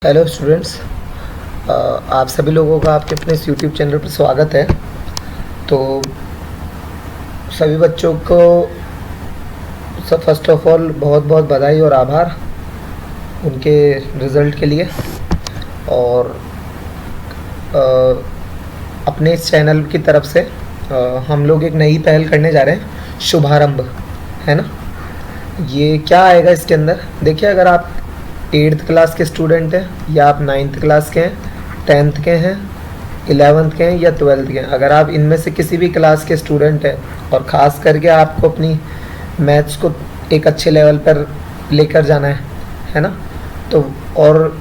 Hello students, आप सभी लोगों का आपके अपने इस यूट्यूब चैनल पर स्वागत है। तो सभी बच्चों को फर्स्ट ऑफ ऑल बहुत बहुत बधाई और आभार उनके रिज़ल्ट के लिए। और अपने इस चैनल की तरफ से हम लोग एक नई पहल करने जा रहे हैं, शुभारंभ, है ना। ये क्या आएगा इसके अंदर, देखिए, अगर आप 8th क्लास के स्टूडेंट हैं या आप 9th क्लास के हैं, 10th के हैं, 11th के हैं या 12th के हैं, अगर आप इनमें से किसी भी क्लास के स्टूडेंट हैं और ख़ास करके आपको अपनी मैथ्स को एक अच्छे लेवल पर लेकर जाना है ना, तो और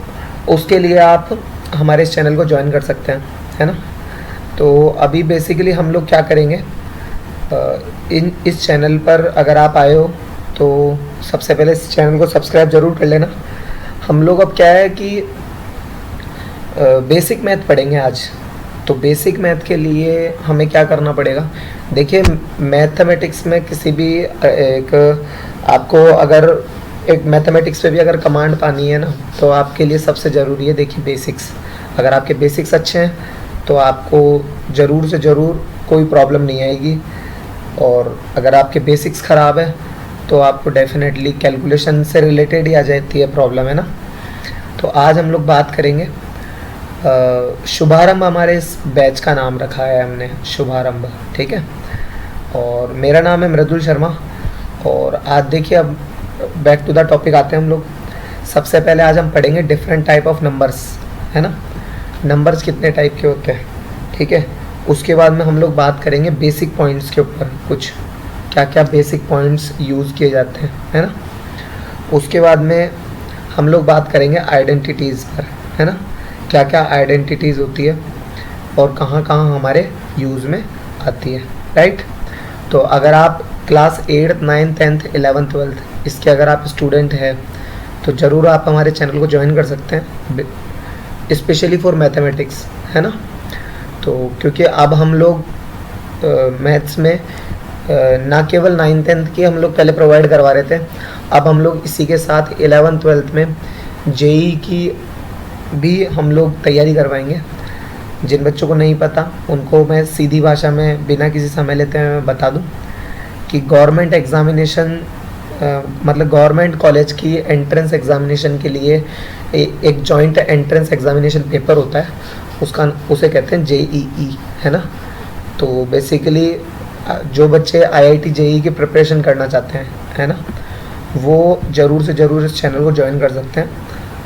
उसके लिए आप हमारे इस चैनल को ज्वाइन कर सकते हैं, है ना। तो अभी बेसिकली हम लोग क्या करेंगे, इस चैनल पर अगर आप आए हो तो सबसे पहले इस चैनल को सब्सक्राइब ज़रूर कर लेना। हम लोग अब क्या है कि बेसिक मैथ पढ़ेंगे आज। तो बेसिक मैथ के लिए हमें क्या करना पड़ेगा, देखिए, मैथमेटिक्स में किसी भी एक आपको अगर एक मैथमेटिक्स पे भी अगर कमांड पानी है ना, तो आपके लिए सबसे ज़रूरी है, देखिए, बेसिक्स। अगर आपके बेसिक्स अच्छे हैं तो आपको ज़रूर से ज़रूर कोई प्रॉब्लम नहीं आएगी। और अगर आपके बेसिक्स ख़राब है तो आपको डेफिनेटली कैलकुलेशन से रिलेटेड ही आ जाती है प्रॉब्लम, है ना। तो आज हम लोग बात करेंगे शुभारंभ, हमारे इस बैच का नाम रखा है हमने शुभारंभ, ठीक है। और मेरा नाम है मृदुल शर्मा। और आज देखिए, अब बैक टू द टॉपिक आते हैं हम लोग। सबसे पहले आज हम पढ़ेंगे डिफरेंट टाइप ऑफ नंबर्स, है ना। नंबर्स कितने टाइप के होते हैं, ठीक है। उसके बाद में हम लोग बात करेंगे बेसिक पॉइंट्स के ऊपर, कुछ क्या क्या बेसिक पॉइंट्स यूज़ किए जाते हैं, है ना। उसके बाद में हम लोग बात करेंगे आइडेंटिटीज़ पर, है ना, क्या क्या आइडेंटिटीज़ होती है और कहाँ कहाँ हमारे यूज़ में आती है, राइट। तो अगर आप class 8th 9th 10th 11th 12th इसके अगर आप स्टूडेंट हैं तो ज़रूर आप हमारे चैनल को ज्वाइन कर सकते हैं, स्पेशली फॉर मैथमेटिक्स, है ना। तो क्योंकि अब हम लोग मैथ्स में ना केवल 9th 10th की हम लोग पहले प्रोवाइड करवा रहे थे, अब हम लोग इसी के साथ 11th 12th में जेई की भी हम लोग तैयारी करवाएंगे। जिन बच्चों को नहीं पता उनको मैं सीधी भाषा में बिना किसी समय लेते हुए मैं बता दूं कि गवर्नमेंट एग्ज़ामिनेशन मतलब गवर्नमेंट कॉलेज की एंट्रेंस एग्ज़ामिनेशन के लिए एक जॉइंट एंट्रेंस एग्ज़ामिनेशन पेपर होता है, उसे कहते हैं जेईई, है ना। तो बेसिकली जो बच्चे आईआईटी जेईई की प्रिपरेशन करना चाहते हैं, है ना, वो ज़रूर से ज़रूर इस चैनल को ज्वाइन कर सकते हैं।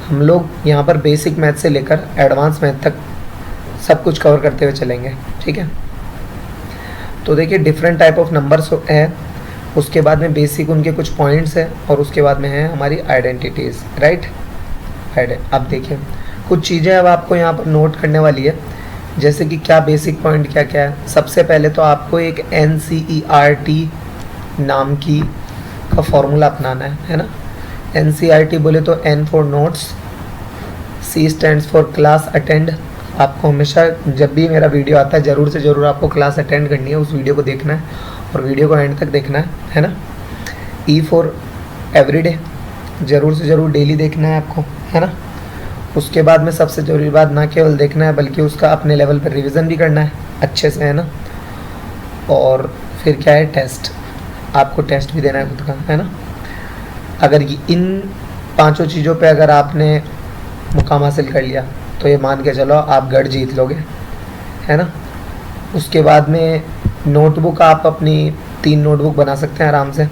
हम लोग यहाँ पर बेसिक मैथ से लेकर एडवांस मैथ तक सब कुछ कवर करते हुए चलेंगे, ठीक है। तो देखिए, डिफरेंट टाइप ऑफ नंबर्स है, उसके बाद में बेसिक उनके कुछ पॉइंट्स है, और उसके बाद में है हमारी आइडेंटिटीज़, राइट। अब देखिए, कुछ चीज़ें अब आपको यहाँ पर नोट करने वाली है, जैसे कि क्या बेसिक पॉइंट क्या क्या है। सबसे पहले तो आपको एक NCERT नाम की का फॉर्मूला अपनाना है ना। NCERT बोले तो N for notes, C stands for class attend. आपको हमेशा जब भी मेरा वीडियो आता है ज़रूर से ज़रूर आपको क्लास अटेंड करनी है, उस वीडियो को देखना है और वीडियो को एंड तक देखना है ना। E फॉर एवरीडे, ज़रूर से ज़रूर डेली देखना है आपको, है ना। उसके बाद में सबसे ज़रूरी बात, ना केवल देखना है बल्कि उसका अपने लेवल पर रिवीजन भी करना है अच्छे से, है ना। और फिर क्या है, टेस्ट, आपको टेस्ट भी देना है खुद का, है ना। अगर इन पांचों चीज़ों पे अगर आपने मुकाम हासिल कर लिया तो ये मान के चलो आप गढ़ जीत लोगे, है ना। उसके बाद में नोटबुक, आप अपनी 3 नोटबुक बना सकते हैं आराम से।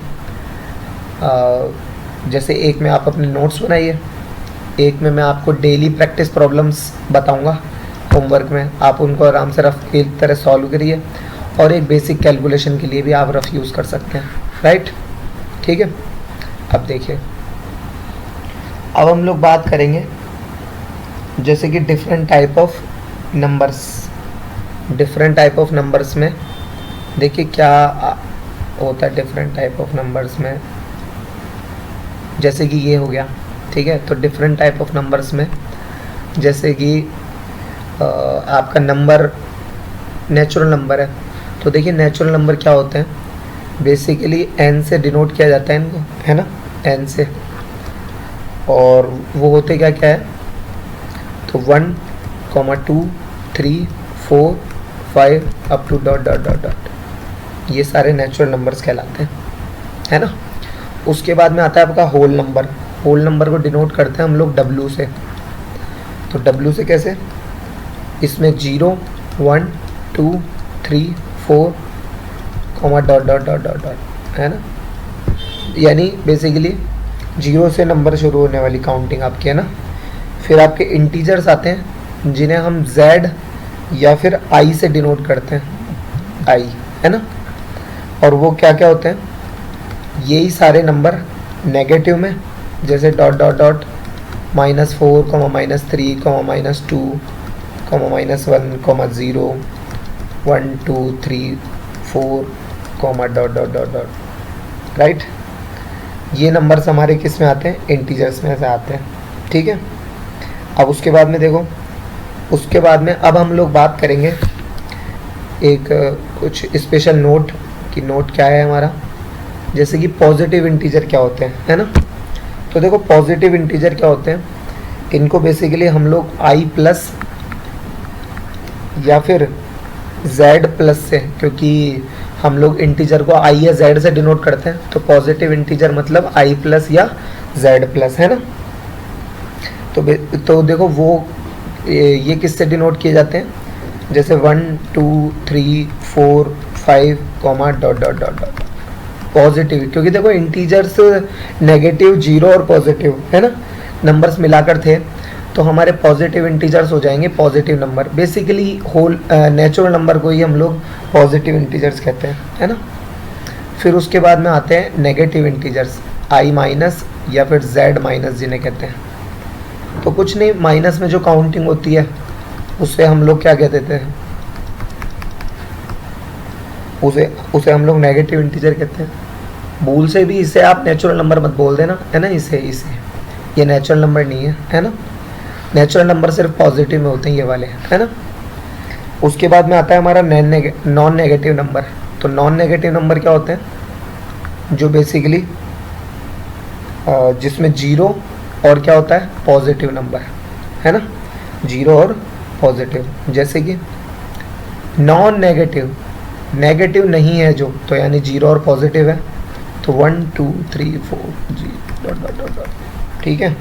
जैसे एक में आप अपने नोट्स बनाइए, एक में मैं आपको डेली प्रैक्टिस प्रॉब्लम्स बताऊंगा होमवर्क में, आप उनको आराम से रफ की तरह सॉल्व करिए, और एक बेसिक कैलकुलेशन के लिए भी आप रफ यूज़ कर सकते हैं, राइट, ठीक है। अब देखिए, अब हम लोग बात करेंगे जैसे कि different type of numbers. Different type of numbers में देखिए क्या होता है डिफरेंट टाइप ऑफ नंबर्स में, जैसे कि ये हो गया, ठीक है। तो डिफरेंट टाइप ऑफ नंबर्स में जैसे कि आपका नंबर नेचुरल नंबर है, तो देखिए नेचुरल नंबर क्या होते हैं, बेसिकली n से डिनोट किया जाता है इनको, है ना, n से। और वो होते क्या क्या है, तो 1, 2, 3, 4, 5 up to dot dot dot dot, ये सारे नेचुरल नंबर्स कहलाते हैं, है ना। उसके बाद में आता है आपका होल नंबर। होल नंबर को डिनोट करते हैं हम लोग W से। तो W से कैसे, इसमें 0, 1, 2, 3, 4 dot dot dot dot dot, है ना। यानी बेसिकली 0 से नंबर शुरू होने वाली काउंटिंग आपकी, है ना। फिर आपके इंटीजर्स आते हैं जिन्हें हम Z या फिर I से डिनोट करते हैं, I, है ना। और वो क्या क्या होते हैं, यही सारे नंबर नेगेटिव में, जैसे dot dot dot -4, -3, -2, -1, 0, 1, 2, 3, 4 dot dot dot dot, right. ये नंबर्स हमारे किस में आते हैं, इंटीजर्स में से आते हैं, ठीक है। अब उसके बाद में देखो, उसके बाद में अब हम लोग बात करेंगे एक कुछ स्पेशल नोट कि नोट क्या है हमारा, जैसे कि पॉजिटिव इंटीजर क्या होते हैं, है ना। तो देखो पॉजिटिव इंटीजर क्या होते हैं, इनको बेसिकली हम लोग I प्लस या फिर Z प्लस से, क्योंकि हम लोग इंटीजर को I या Z से डिनोट करते हैं, तो पॉजिटिव इंटीजर मतलब I प्लस या Z प्लस, है ना। तो देखो वो ये किससे डिनोट किए जाते हैं, जैसे 1, 2, 3, 4, 5 dot dot dot dot, positive, क्योंकि देखो इंटीजर्स नेगेटिव, 0 और पॉजिटिव, है ना, नंबर्स मिलाकर थे, तो हमारे पॉजिटिव इंटीजर्स हो जाएंगे positive number. Basically whole natural number को ही हम लोग पॉजिटिव इंटीजर्स कहते हैं, है ना। फिर उसके बाद में आते हैं नेगेटिव इंटीजर्स, I माइनस या फिर Z माइनस जिन्हें कहते हैं। तो कुछ नहीं, माइनस में जो काउंटिंग होती है उससे हम लोग क्या कह देते हैं, उसे हम लोग नेगेटिव इंटीजर कहते हैं। भूल से भी इसे आप नेचुरल नंबर मत बोल देना, है ना। इसे ये नेचुरल नंबर नहीं है ना। नेचुरल नंबर सिर्फ पॉजिटिव में होते हैं, ये वाले, है ना। उसके बाद में आता है हमारा नॉन नेगेटिव नंबर। तो नॉन नेगेटिव नंबर क्या होते हैं, जो बेसिकली जिसमें 0 और क्या होता है, पॉजिटिव नंबर, है ना, 0 और पॉजिटिव। जैसे कि नॉन नेगेटिव, नेगेटिव नहीं है जो, तो यानी 0 और पॉजिटिव है, तो 1, 2, 3, 4 डॉट डॉट डॉट डॉट, ठीक है।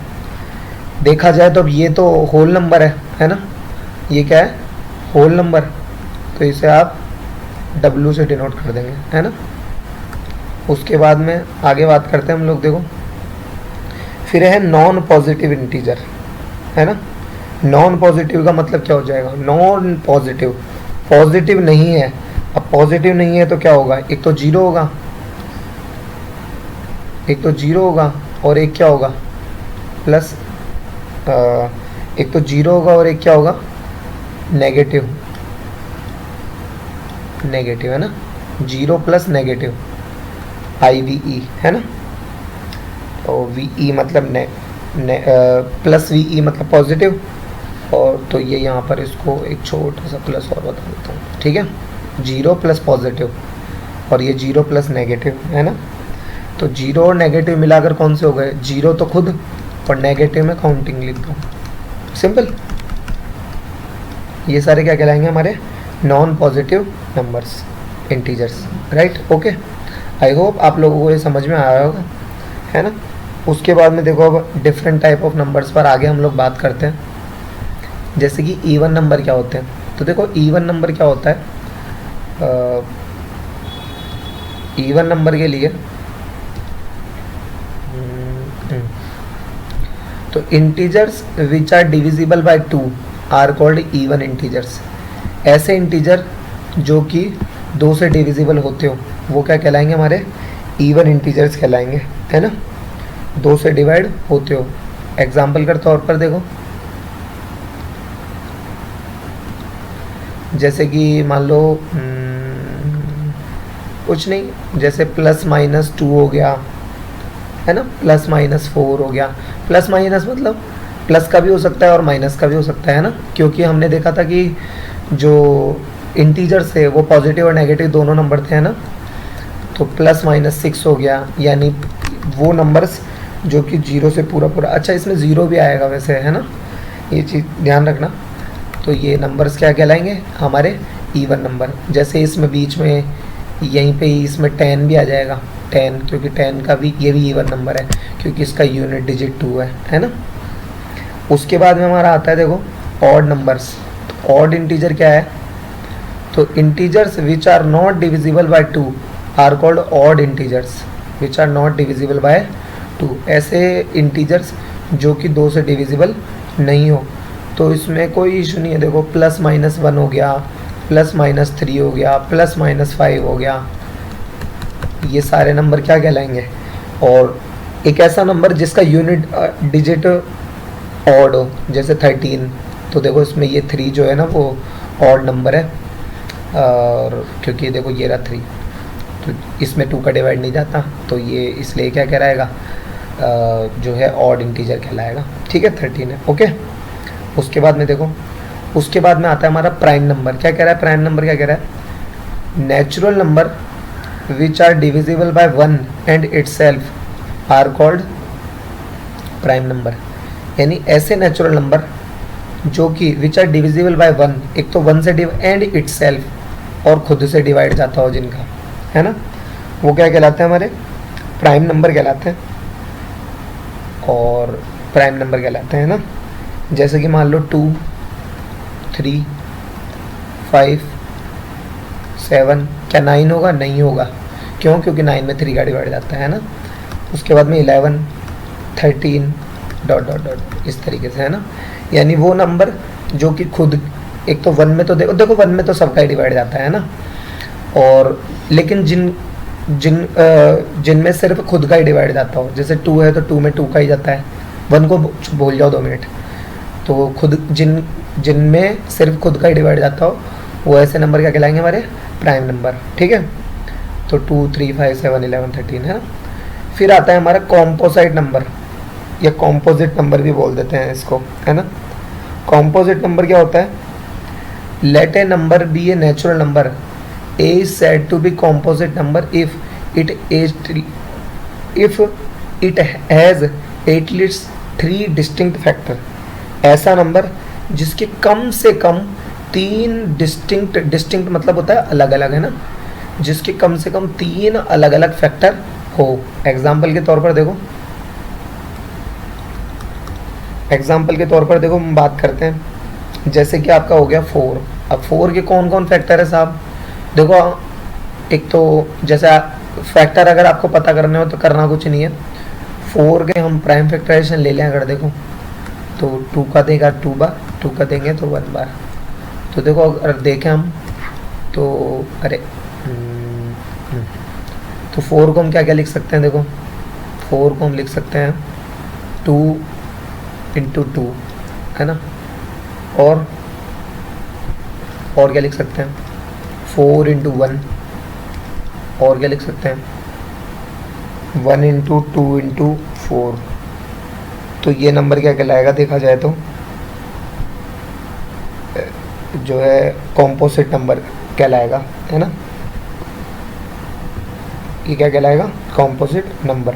देखा जाए तो अब ये तो होल नंबर है ना, ये क्या है, होल नंबर, तो इसे आप W से डिनोट कर देंगे, है ना। उसके बाद में आगे बात करते हैं हम लोग, देखो फिर है नॉन पॉजिटिव इंटीजर, है ना। नॉन पॉजिटिव का मतलब क्या हो जाएगा, नॉन पॉजिटिव, पॉजिटिव नहीं है। अब पॉजिटिव नहीं है तो क्या होगा, एक तो 0 होगा, और एक क्या होगा प्लस, एक तो 0 होगा और एक क्या होगा, नेगेटिव, है ना, 0 प्लस नेगेटिव, IVE, है ना। और VE मतलब प्लस VE मतलब पॉजिटिव, और तो ये यहाँ पर इसको एक छोटा सा प्लस और बता देता हूँ, ठीक है। 0 प्लस पॉजिटिव और ये 0 प्लस नेगेटिव, है ना। तो 0 और नेगेटिव मिलाकर कौन से हो गए, 0 तो खुद और नेगेटिव में काउंटिंग लिख दो, सिंपल। ये सारे क्या कहलाएंगे, हमारे non positive numbers, integers, right, okay. I hope आप लोगों को ये समझ में आया होगा, है ना। उसके बाद में देखो अब डिफरेंट टाइप ऑफ नंबर्स पर आगे हम लोग बात करते हैं, जैसे कि इवन नंबर क्या होते हैं। तो देखो इवन नंबर क्या होता है, इवन नंबर के लिए तो integers which are divisible by 2 are called even integers. ऐसे इंटीजर जो कि 2 से डिविजिबल होते हो वो क्या कहलाएंगे, हमारे इवन इंटीजर्स कहलाएंगे, है ना, 2 से डिवाइड होते हो। एग्जाम्पल के तौर पर देखो, जैसे कि मान लो कुछ नहीं, जैसे +-2 हो गया, है ना, +-4 हो गया। प्लस माइनस मतलब प्लस का भी हो सकता है और माइनस का भी हो सकता है ना, क्योंकि हमने देखा था कि जो इंटीजर्स थे वो पॉजिटिव और नेगेटिव दोनों नंबर थे, है ना। तो +-6 हो गया, यानी वो नंबर्स जो कि 0 से पूरा, अच्छा इसमें 0 भी आएगा वैसे, है ना, ये चीज़ ध्यान रखना। तो ये नंबर्स क्या कहलाएंगे, हमारे इवन नंबर। जैसे इसमें बीच में यहीं पे ही इसमें 10 भी आ जाएगा, 10, क्योंकि 10 का भी ये भी इवन नंबर है क्योंकि इसका यूनिट डिजिट 2 है ना। उसके बाद में हमारा आता है देखो ऑड नंबर्स। तो ऑड इंटीजर क्या है, तो integers which are not divisible by 2 are called odd integers which are not divisible by 2। ऐसे इंटीजर्स जो कि 2 से डिविजिबल नहीं हो। तो इसमें कोई इशू नहीं है। देखो +-1 हो गया, +-3 हो गया, +-5 हो गया, ये सारे नंबर क्या कहलाएंगे, और एक ऐसा नंबर जिसका यूनिट डिजिट ऑड हो, जैसे 13। तो देखो इसमें ये 3 जो है ना वो ऑड नंबर है, और क्योंकि देखो ये रहा 3, तो इसमें 2 का डिवाइड नहीं जाता, तो ये इसलिए क्या कहलाएगा, जो है ऑड इंटीजर कहलाएगा। ठीक है, 13 है। ओके, उसके बाद में देखो, उसके बाद में आता है हमारा प्राइम नंबर। क्या कह रहा है प्राइम नंबर, क्या कह रहा है, natural number which are divisible by 1 and itself are called prime number. यानी ऐसे नेचुरल नंबर जो कि विच आर डिविजिबल बाय 1, एक तो 1 से एंड इटसेल्फ, और खुद से डिवाइड जाता हो जिनका, है ना, वो क्या कहलाते हैं, हमारे प्राइम नंबर कहलाते हैं। और प्राइम नंबर कहलाते हैं ना, जैसे कि मान लो 2, 3, 5, 7, क्या 9 होगा, नहीं होगा, क्यों, क्योंकि 9 में 3 का डिवाइड जाता है ना। उसके बाद में 11, 13 ... इस तरीके से, है ना। यानी वो नंबर जो कि खुद, एक तो 1 में तो देखो 1 में तो सबका ही डिवाइड जाता है ना, और लेकिन जिनमें सिर्फ खुद का ही डिवाइड जाता हो, जैसे 2 है तो 2 में 2 का ही जाता है, 1 को भूल जाओ 2 मिनट, तो खुद जिनमें सिर्फ खुद का ही डिवाइड जाता हो, वो ऐसे नंबर क्या कहलाएंगे, हमारे प्राइम नंबर। ठीक है, तो 2, 3, 5, 7, 11, 13 है ना। फिर आता है हमारा कॉम्पोजिट नंबर, या कॉम्पोजिट नंबर भी बोल देते हैं इसको, है ना। कॉम्पोजिट नंबर क्या होता है, let a number be a natural number, a is said to be composite number if it has at least 3 distinct factor. ऐसा नंबर जिसके कम से कम 3 डिस्टिंक्ट मतलब होता है अलग अलग, है ना, जिसके कम से कम 3 अलग अलग फैक्टर हो। एग्जाम्पल के तौर पर देखो, हम बात करते हैं, जैसे कि आपका हो गया 4। अब 4 के कौन कौन फैक्टर है साहब, देखो एक तो जैसे फैक्टर अगर आपको पता करने हो तो करना कुछ नहीं है, 4 के हम प्राइम फैक्टराइजेशन ले लें अगर, देखो तो 2 का देगा 2 बार, 2 का देंगे तो 1 बार। तो देखो अगर देखें हम तो तो 4 को हम क्या क्या लिख सकते हैं, देखो 4 को हम लिख सकते हैं 2 × 2, है ना, और क्या लिख सकते हैं 4 × 1, और क्या लिख सकते हैं 1 × 2 × 4। तो ये नंबर क्या कहलाएगा, देखा जाए तो जो है कॉम्पोजिट नंबर कहलाएगा, है ना। ये क्या कहलाएगा, कॉम्पोजिट नंबर।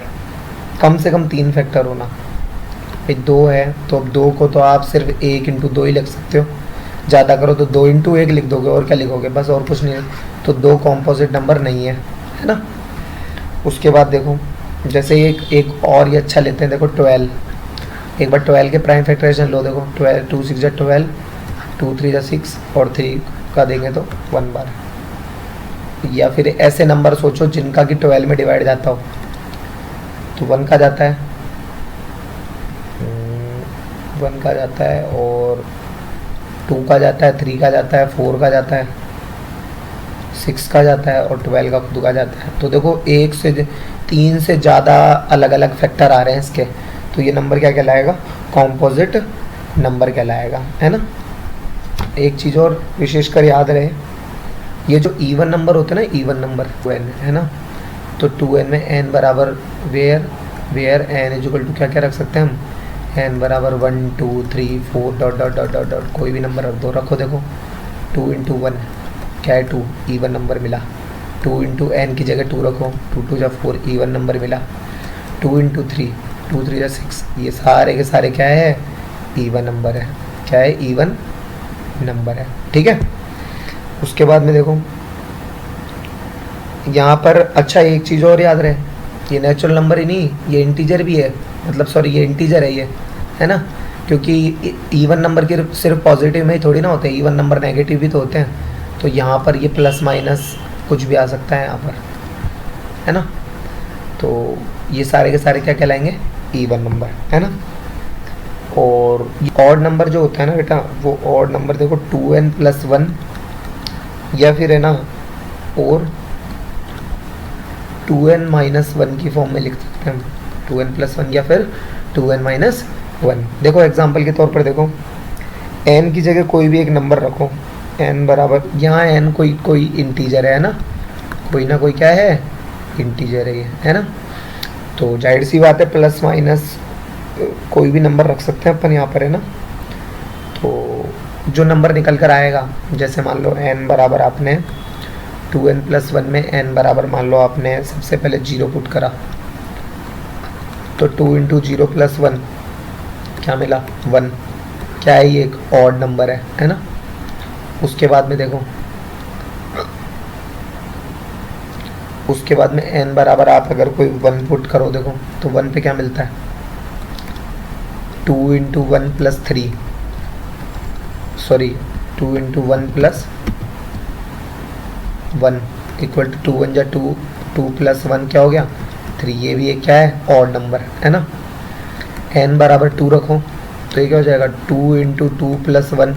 कम से कम 3 फैक्टर होना। भाई 2 है तो अब 2 को तो आप सिर्फ 1 × 2 ही लिख सकते हो, ज़्यादा करो तो 2 × 1 लिख दोगे, और क्या लिखोगे, बस, और कुछ नहीं है। तो 2 कॉम्पोजिट नंबर नहीं है ना। उसके बाद देखो, जैसे एक और ये अच्छा लेते हैं, देखो 12। एक बार 12 के प्राइम फैक्टराइजेशन लो, देखो 12, 2 × 6 = 12, 2 × 3 = 6, और 3 का देंगे तो 1 बार। या फिर ऐसे नंबर सोचो जिनका कि 12 में डिवाइड जाता हो, तो 1 का जाता है, 1 का जाता है, और 2 का जाता है, 3 का जाता है, 4 का जाता है, 6 का जाता है, और 12 का खुद का जाता है। तो देखो 1 से 3 से ज़्यादा अलग अलग फैक्टर आ रहे हैं इसके, तो ये नंबर क्या कहलाएगा, कॉम्पोजिट नंबर कहलाएगा, है ना। एक चीज़ और विशेषकर याद रहे, ये जो इवन नंबर होते हैं ना, इवन नंबर 2n है ना, तो 2n में n बराबर वेयर n = क्या क्या रख सकते हैं हम, n बराबर 1, 2, 3, 4 ... कोई भी नंबर रख दो, रखो। देखो 2 × 1 क्या है, 2 इवन नंबर मिला। 2 × n की जगह 2 रखो, 2 × 2 = 4 इवन नंबर मिला। 2 × 3, 2 × 3 = 6, ये सारे के सारे क्या है, इवन नंबर है। क्या है? इवन नंबर है। ठीक है। उसके बाद में देखो यहाँ पर, अच्छा एक चीज़ और याद रहे, ये नेचुरल नंबर ही नहीं, ये इंटीजर भी है, मतलब सॉरी ये इंटीजर है ये, है ना, क्योंकि इवन नंबर के सिर्फ पॉजिटिव में ही थोड़ी ना होते हैं, इवन नंबर नेगेटिव भी तो होते हैं। तो यहाँ पर ये प्लस माइनस कुछ भी आ सकता है यहाँ पर, है ना। तो ये सारे के सारे क्या कहलाएंगे? इवन नंबर, है ना। और ऑड नंबर जो होता है ना बेटा, वो ऑड नंबर देखो 2n+1 या फिर है ना, और 2n-1 की फॉर्म में लिख सकते हैं हम, 2n+1 या फिर 2n-1। देखो एग्जाम्पल के तौर पर देखो, n की जगह कोई भी एक नंबर रखो, n बराबर, यहाँ n कोई इंटीजर है ना, कोई ना कोई क्या है? इंटीजर है ये, है ना। तो जाहिर सी बात है प्लस माइनस कोई भी नंबर रख सकते हैं अपन यहाँ पर, है ना। तो जो नंबर निकल कर आएगा, जैसे मान लो n बराबर आपने 2n+1 में n बराबर मान लो आपने सबसे पहले 0 पुट करा, तो 2 × 0+1 क्या मिला? 1। क्या है? ये एक ऑड नंबर है ना। उसके बाद में देखो, उसके बाद में n बराबर आप अगर कोई 1 पुट करो, देखो तो 1 पे क्या मिलता है? 2 × 1+3, सॉरी 2 × 1+1 इक्वल टू 2 × 2, 2+1 क्या हो गया? 3। ये भी एक क्या है? ऑड नंबर, है ना। n बराबर 2 रखो तो ये क्या हो जाएगा? 2 × 2+1,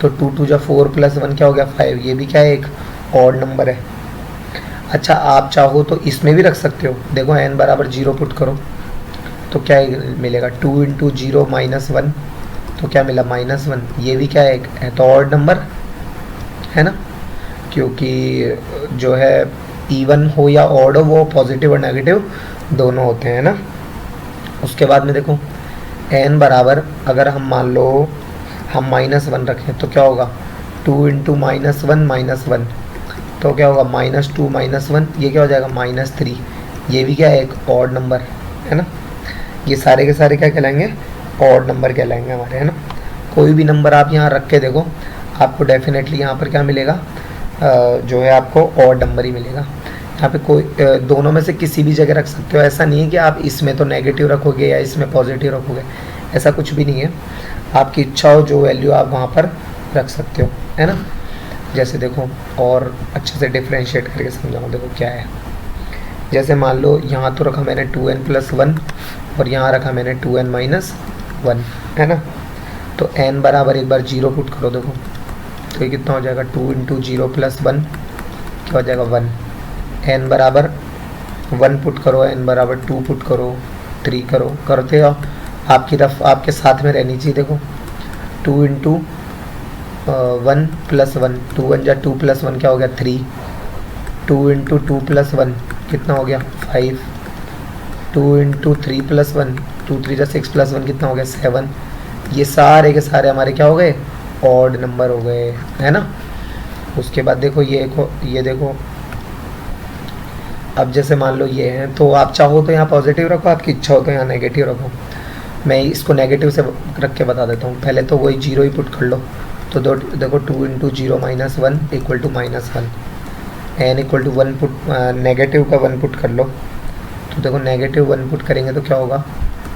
तो 2 × 2 = 4 + 1 क्या हो गया? 5। ये भी क्या है? एक ऑड नंबर है। अच्छा आप चाहो तो इसमें भी रख सकते हो, देखो n बराबर 0 पुट करो तो क्या मिलेगा? 2 × 0 - 1, तो क्या मिला? -1। ये भी क्या है तो ऑड नंबर, है ना, क्योंकि जो है इवन हो या ऑड हो वो पॉजिटिव और नेगेटिव दोनों होते हैं ना। उसके बाद में देखो n बराबर अगर हम मान लो हम -1 रखें तो क्या होगा? 2 × -1 तो क्या होगा? -2 - 1, ये क्या हो जाएगा? -3। ये भी क्या है? एक ऑड नंबर, है ना। ये सारे के सारे क्या कहलाएंगे? ऑड नंबर कहलाएंगे हमारे, है ना। कोई भी नंबर आप यहाँ रख के देखो, आपको डेफिनेटली यहाँ पर क्या मिलेगा? जो है आपको ऑड नंबर ही मिलेगा। यहाँ पे कोई दोनों में से किसी भी जगह रख सकते हो, ऐसा नहीं है कि आप इसमें तो नेगेटिव रखोगे या इसमें पॉजिटिव रखोगे, ऐसा कुछ भी नहीं है। आपकी इच्छा हो जो वैल्यू आप वहाँ पर रख सकते हो, है ना। जैसे देखो और अच्छे से डिफ्रेंशिएट करके समझाऊँ, देखो क्या है। जैसे मान लो यहाँ तो रखा मैंने 2n+1 और यहाँ रखा मैंने 2n-1, है ना। तो n बराबर एक बार 0 पुट करो, देखो तो ये कितना हो जाएगा? 2 × 0+1 क्या हो जाएगा? 1। n बराबर 1 पुट करो, n बराबर 2 पुट करो, 3 करो, करते हो आपकी रफ आपके साथ में रहनी चाहिए। देखो 2 × 1+1, 2 × 2 + 1 क्या हो गया? 3। 2 × 2+1 कितना हो गया? 5। 2 × 3+1, 2 3 6 + 1 कितना हो गया? 7। ये सारे के सारे हमारे क्या हो गए? ऑड नंबर हो गए, है ना। उसके बाद देखो ये देखो, अब जैसे मान लो ये है, तो आप चाहो तो यहाँ पॉजिटिव रखो, आपकी इच्छा हो तो यहाँ नेगेटिव रखो। मैं इसको नेगेटिव से रख के बता देता हूँ। पहले तो वही 0 ही पुट कर लो, तो देखो 2 × 0 - 1 equal to -1, n equal to 1 put, negative का 1 पुट कर लो, तो देखो नेगेटिव 1 पुट करेंगे तो क्या होगा?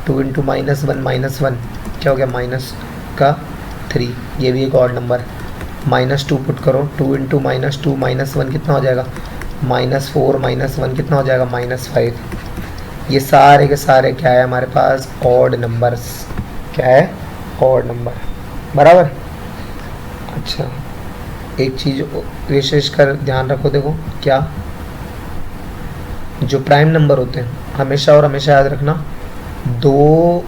2 × -1 क्या हो गया? -3। ये भी एक ऑड नंबर। -2 पुट करो, 2 × -2 - 1 कितना हो जाएगा? -4 - 1 कितना हो जाएगा? -5। ये सारे के सारे क्या है हमारे पास? Odd numbers. क्या है? ऑड नंबर, बराबर। अच्छा एक चीज़ विशेष कर ध्यान रखो, देखो क्या, जो प्राइम नंबर होते हैं हमेशा और हमेशा याद रखना, 2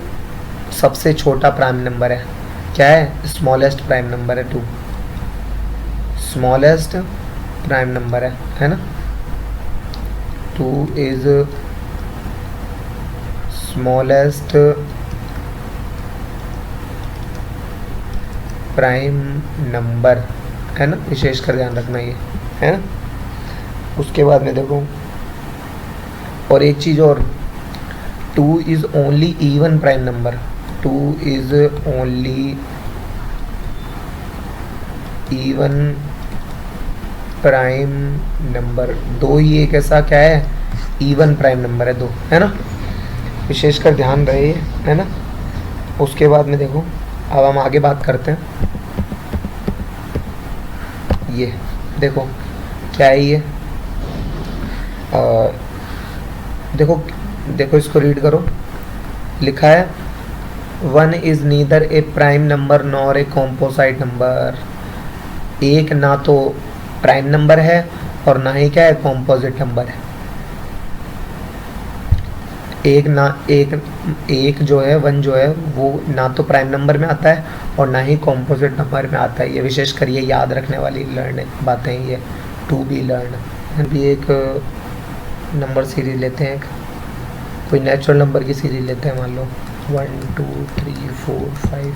सबसे छोटा प्राइम नंबर है। क्या है? स्मॉलेस्ट प्राइम नंबर है 2, स्मॉलेस्ट प्राइम नंबर है ना। 2 इज स्मॉलेस्ट प्राइम नंबर, है ना, विशेष कर ध्यान रखना ये, है ना। उसके बाद में देखो और एक चीज़ और, 2 is only even prime number, two is only even prime number. दो ही एक ऐसा क्या है, इवन प्राइम नंबर है, दो, है ना, विशेषकर ध्यान रहे, है ना। उसके बाद में देखो, अब हम आगे बात करते हैं। ये देखो क्या है ये, देखो देखो इसको रीड करो। लिखा है one is neither a prime number nor a composite number. एक ना तो प्राइम नंबर है और ना ही क्या है, कॉम्पोजिट नंबर है। एक जो है, वन जो है, वो ना तो प्राइम नंबर में आता है और ना ही कॉम्पोजिट नंबर में आता है। ये विशेष कर ये याद रखने वाली लर्न बातें हैं ये, टू बी लर्न। भी एक नंबर सीरीज लेते हैं, कोई नेचुरल नंबर की सीरीज लेते हैं, मान लो 1 2 3 4 5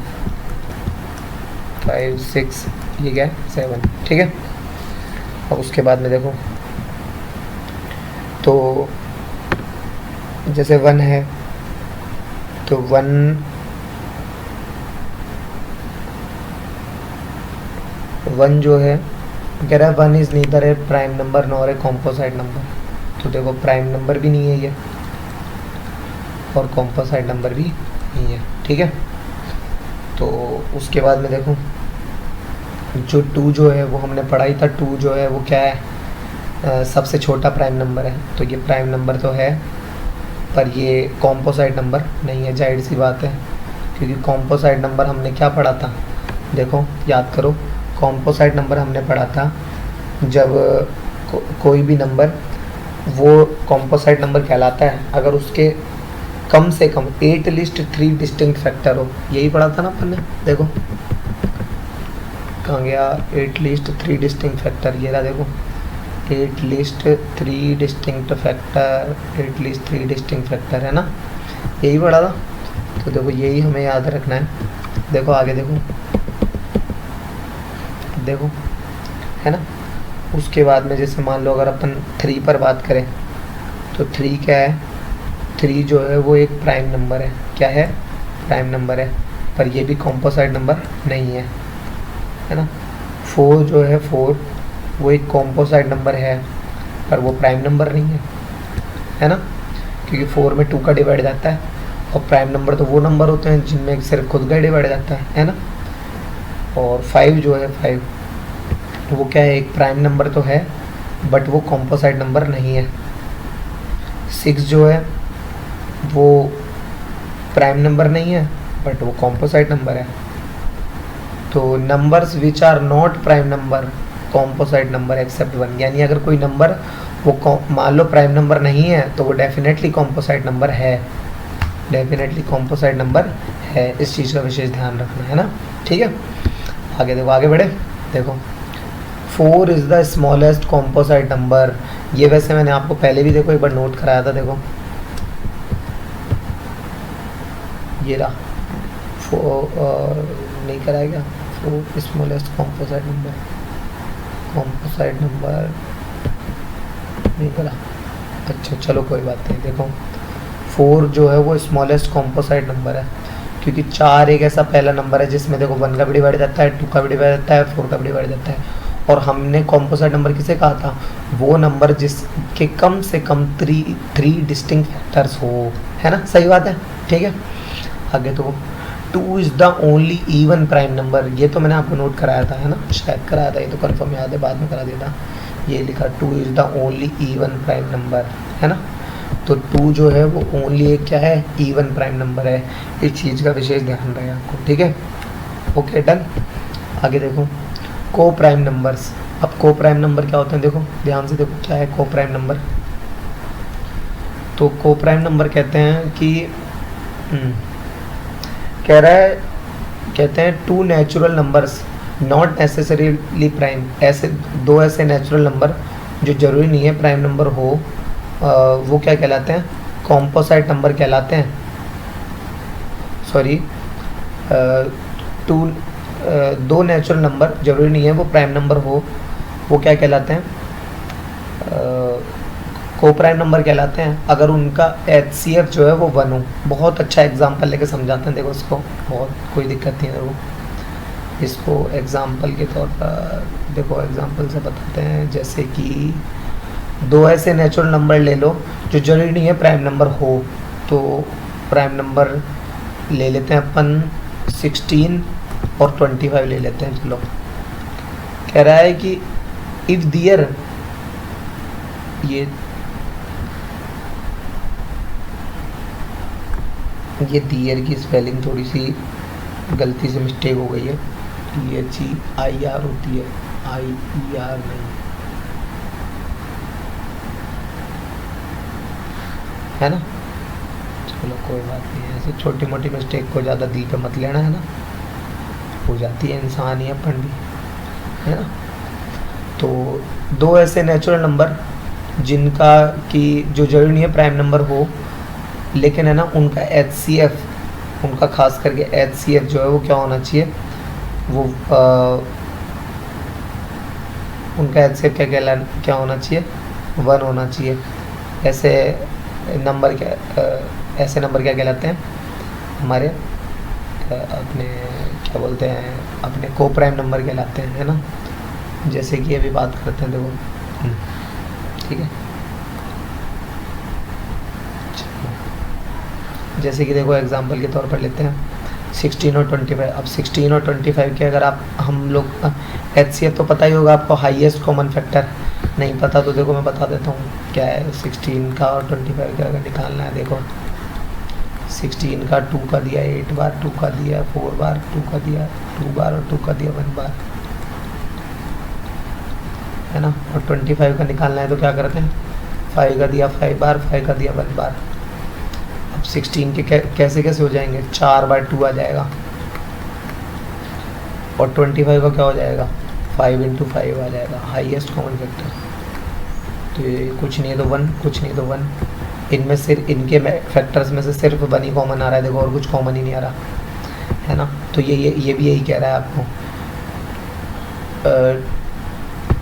5 6, ये क्या है 7, ठीक है। और उसके बाद में देखो, तो जैसे 1 है तो 1 जो है कह रहा है 1 is neither a prime number nor a composite number. तो देखो प्राइम नंबर भी नहीं है ये और कॉम्पोसाइट नंबर भी नहीं है, ठीक है। तो उसके बाद में देखो, जो 2 जो है वो हमने पढ़ा ही था, 2 जो है वो क्या है, सबसे छोटा प्राइम नंबर है। तो ये प्राइम नंबर तो है पर ये कॉम्पोसाइट नंबर नहीं है, जाहिर सी बात है, क्योंकि कॉम्पोसाइट नंबर हमने क्या पढ़ा था, देखो याद करो। कॉम्पोसाइट नंबर हमने पढ़ा था जब कोई भी नंबर वो कॉम्पोसाइट नंबर कहलाता है अगर उसके कम से कम एटलीस्ट 3 डिस्टिंक्ट फैक्टर हो। यही पढ़ा था ना अपन ने, देखो कहाँ गया, एटलीस्ट 3 डिस्टिंक्ट फैक्टर, ये रहा देखो, at least 3 distinct factor, at least 3 distinct factor, है ना, यही पढ़ा था। तो देखो यही हमें याद रखना है। देखो आगे देखो, देखो है ना। उसके बाद में जैसे मान लो अगर अपन 3 पर बात करें तो 3 क्या है, 3 जो है वो एक प्राइम नंबर है। क्या है, प्राइम नंबर है, पर ये भी कॉम्पोसाइट नंबर नहीं है ना। 4 जो है, 4 वो एक कॉम्पोसाइट नंबर है पर वो प्राइम नंबर नहीं है ना, क्योंकि 4 में 2 का डिवाइड जाता है और प्राइम नंबर तो वो नंबर होते हैं जिनमें सिर्फ खुद का डिवाइड जाता है ना। और 5 जो है, 5 वो क्या है, एक प्राइम नंबर तो है बट वो कॉम्पोसाइट नंबर नहीं है। 6 जो है वो प्राइम नंबर नहीं है बट वो कॉम्पोसाइट नंबर है। तो numbers which are not prime number composite number except 1, यानी अगर कोई नंबर वो मान लो प्राइम नंबर नहीं है तो वो डेफिनेटली कॉम्पोसाइट नंबर है, डेफिनेटली कॉम्पोसाइट नंबर है। इस चीज़ का विशेष ध्यान रखना है ना, ठीक है। आगे देखो, आगे बढ़े, देखो 4 इज़ द स्मॉलेस्ट कॉम्पोसाइट नंबर। ये वैसे मैंने आपको पहले भी देखो एक बार नोट कराया था, देखो ये रहा 4 नहीं कराया क्या, 4 स्मॉलेस्ट कॉम्पोसाइट नंबर, कॉम्पोसाइट नंबर नहीं करा, अच्छा चलो कोई बात नहीं। देखो 4 जो है वो स्मॉलेस्ट कॉम्पोसाइट नंबर है क्योंकि 4 एक ऐसा पहला नंबर है जिसमें देखो 1 का भी डिवाइड जाता है, 2 का भी डिवाइड जाता है, 4 का भी डिवाइड जाता है। और हमने कॉम्पोसाइट नंबर किसे कहा था, वो नंबर जिसके कम से कम 3 डिस्टिंक्ट फैक्टर्स हो, है ना, सही बात है, ठीक है। आगे तो 2 is the only even prime number, ये तो मैंने आपको नोट कराया था, है ना, शायद कराया था, ये तो कंफर्म याद है, बाद में करा दिया था। ये लिखा 2 is the only even prime number, है ना। तो 2 जो है वो ओनली एक क्या है, इवन प्राइम नंबर है। इस चीज़ का विशेष ध्यान रहे आपको, ठीक है, ओके डन। आगे देखो को प्राइम नंबर्स। अब को प्राइम नंबर क्या होते हैं, देखो ध्यान से देखो क्या है को प्राइम नंबर। तो को प्राइम नंबर कहते हैं कि कह रहा है, कहते हैं 2 natural numbers not necessarily prime, ऐसे 2 ऐसे नेचुरल नंबर जो ज़रूरी नहीं है प्राइम नंबर हो, वो क्या कहलाते हैं, कॉम्पोसाइट नंबर कहलाते हैं। सॉरी, 2 नेचुरल नंबर ज़रूरी नहीं है वो प्राइम नंबर हो, वो क्या कहलाते हैं, को प्राइम नंबर कहलाते हैं अगर उनका HCF जो है वो 1 हो। बहुत अच्छा एग्जांपल लेके समझाते हैं, देखो इसको, बहुत कोई दिक्कत नहीं है। देखो इसको एग्जांपल के तौर पर, देखो एग्जांपल से बताते हैं। जैसे कि दो ऐसे नेचुरल नंबर ले लो जो जरूरी नहीं है प्राइम नंबर हो, तो प्राइम नंबर ले लेते हैं अपन 16 और 25 ले लेते हैं। चलो, कह रहा है कि इफ दियर, ये दियर की स्पेलिंग थोड़ी सी गलती से मिस्टेक हो गई है। THEIR होती है, IER नहीं, है ना। चलो कोई बात नहीं, ऐसे छोटी मोटी मिस्टेक को ज़्यादा दिल पे मत लेना, है ना, हो जाती है, इंसान ही अपन भी, है ना। तो दो ऐसे नेचुरल नंबर जिनका कि जो जरूरी नहीं है प्राइम नंबर हो, लेकिन है ना उनका HCF, उनका खास करके HCF जो है वो क्या होना चाहिए, वो उनका HCF क्या होना चाहिए, 1 होना चाहिए। ऐसे नंबर ऐसे नंबर क्या कहलाते हैं हमारे, अपने क्या बोलते हैं, अपने को प्राइम नंबर कहलाते हैं, है ना। जैसे कि अभी बात करते हैं, देखो ठीक है। जैसे कि देखो एग्जांपल के तौर पर लेते हैं 16 और 25। अब 16 और 25 के अगर आप, हम लोग HCF तो पता ही होगा आपको, हाईएस्ट कॉमन फैक्टर। नहीं पता तो देखो मैं बता देता हूँ क्या है। 16 का और 25 का अगर निकालना है, देखो 16 का 2 का दिया, 8 बार 2 का दिया, 4 बार 2 का दिया, 2 बार और 2 का दिया, 1 बार, है ना। और 25 का निकालना है तो क्या करते हैं, 5 का दिया 5 बार, 5 का दिया 1 बार। अब 16 के कैसे कैसे हो जाएंगे, 4 बार 2 आ जाएगा, और 25 का क्या हो जाएगा, 5 × 5 आ जाएगा, हाईएस्ट कॉमन फैक्टर। तो ये कुछ नहीं है तो 1, कुछ नहीं तो 1। इनमें सिर्फ इनके फैक्टर्स में से सिर्फ 1 ही कॉमन आ रहा है, देखो और कुछ कॉमन ही नहीं आ रहा, है ना। तो ये भी यही कह रहा है आपको।